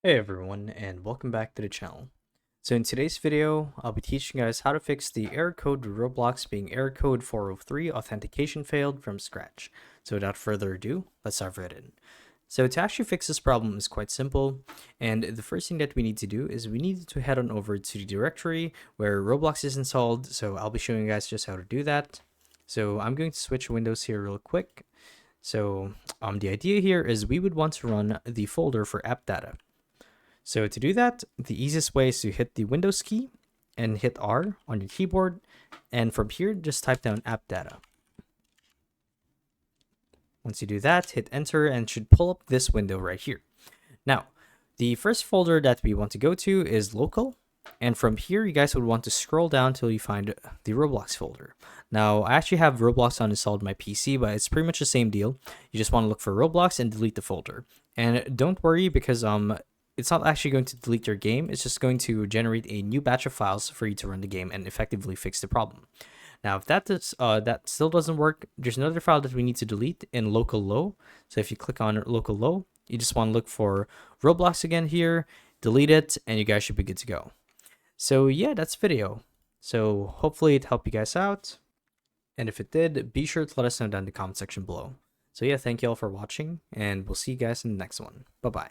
Hey everyone, and welcome back to the channel. So in today's video, I'll be teaching you guys how to fix the error code to Roblox being error code 403 authentication failed from scratch. So without further ado, let's dive right in. So to actually fix this problem is quite simple, and the first thing that we need to do is we need to head on over to the directory where Roblox is installed. So I'll be showing you guys just how to do that. So I'm going to switch windows here real quick. So the idea here is we would want to run the folder for app data. So to do that, the easiest way is to hit the Windows key and hit R on your keyboard. And from here, just type down app data. Once you do that, hit enter and it should pull up this window right here. Now, the first folder that we want to go to is local. And from here, you guys would want to scroll down till you find the Roblox folder. Now, I actually have Roblox uninstalled on my PC, but it's pretty much the same deal. You just want to look for Roblox and delete the folder. And don't worry because it's not actually going to delete your game. It's just going to generate a new batch of files for you to run the game and effectively fix the problem. Now, if that still doesn't work, there's another file that we need to delete in local low. So if you click on local low, you just want to look for Roblox again here, delete it, and you guys should be good to go. So yeah, that's video. So hopefully it helped you guys out. And if it did, be sure to let us know down in the comment section below. So yeah, thank you all for watching, and we'll see you guys in the next one. Bye-bye.